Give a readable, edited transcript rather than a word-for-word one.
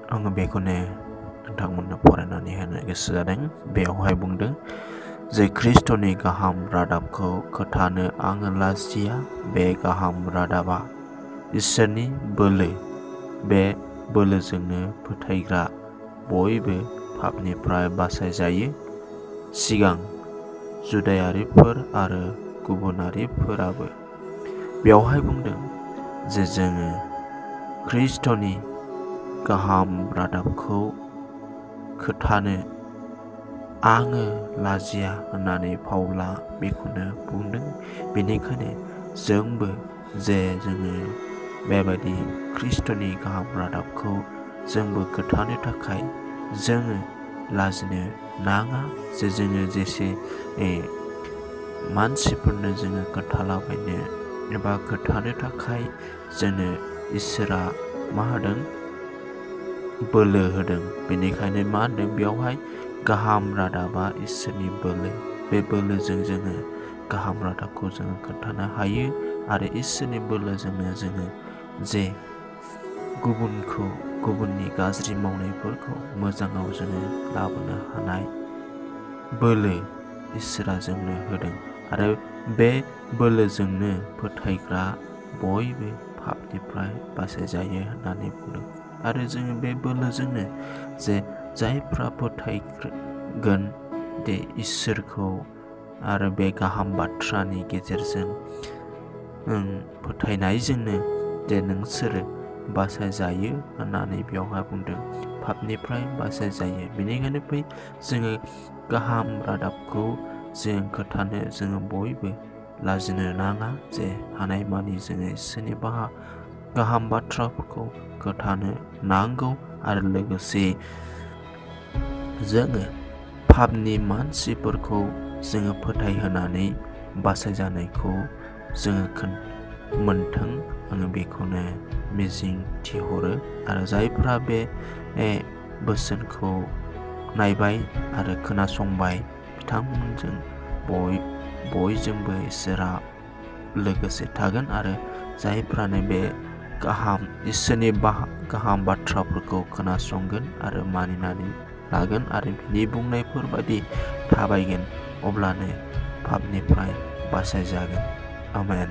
आङो बेखौनो नोंथांमोननो फरायनानै होनो गोसो जादों। बेयावहाय बुंदों जे ख्रिस्ट'नि गाहाम रादाबखौ खोथानो आङो लाजिया। बे गाहाम रादाबा इसोरनि बोलो। बे बोलोजोंनो फोथायग्रा बयबो पापनिफ्राय बासायजायो। सिगां जुदायारिफोर आरो गुबुनारिफोराबो। बेवहाय बुंदों जे जोङो ख्रिस्ट'नि गाहाम रादाबखौ खोथानो आङो लाजिया होननानै पाउला बेखौनो बुंदों। बेनिखायनो जोंबो जे जोङो बेबायदि ख्रिस्ट'नि गाहाम रादाबखौ जोंबो खोथानो थाखाय जोङो लाजिनो नाङा। जे जोङो जेसे मानसिफोरनो जोङो खोन्थालाबायनो एबा खोन्थानो थाखाय जोंनो इसोरा मा होदों? बोलो होदों। बेनिखायनो मा होनदों बेयावहाय गाहाम रादाबा इसोरनि बोलो। बे बोलोजों जोङो गाहाम रादाबखौ जोङो खोन्थानो हायो आरो इसोरनि बोलोजोंनो जोङो जे गुबुननि गाज्रि मावनायफोरखौ मोजाङाव जोङो लाबोनो हानाय बोलो इसोरा जोंनो होदों आरो बे बोलोजोंनो फोथायग्रा बयबो पापनिफ्राय बासायजायो होननानै बुंदों। आरो जोङो बे बोलोजोंनो जे जायफ्रा फोथायगोन दे इसोरखौ आरो बे गाहाम बाथ्रानि गेजेरजों फोथायनायजोंनो जे नोंसोरो बासायजायो होननानै बेवहाय बुंदों। पापनिफ्राय बासायजायो। बेनिखायनो जोङो गाहाम रादाबखौ जों खोथानो जोङो बयबो लाजिनो नाङा। जे हानायमानि जोङो इसोरनि गाहाम बाथ्राफोरखौ खोथानो नांगौ आरो लोगोसे जोङो पापनि मानसिफोरखौ जोङो फोथायहोनानै बासायजानायखौ जोङो मोनथों। आङो बेखौनो मिजिं थिहरो आरो जायफ्रा बे बोसोनखौ नायबाय आरो खोनासंबाय बिथांमोनजों बयजोंबो इसोरा लोगोसे थागोन आरो जायफ्रानो बे इसोरनि गाहाम बाथ्राफोरखौ खोनासंगोन आरो मानिनानै लागोन आरो बिनि बुंनायफोर बायदि थाबायगोन अब्लानो पापनिफ्राय बासायजागोन। आमेन।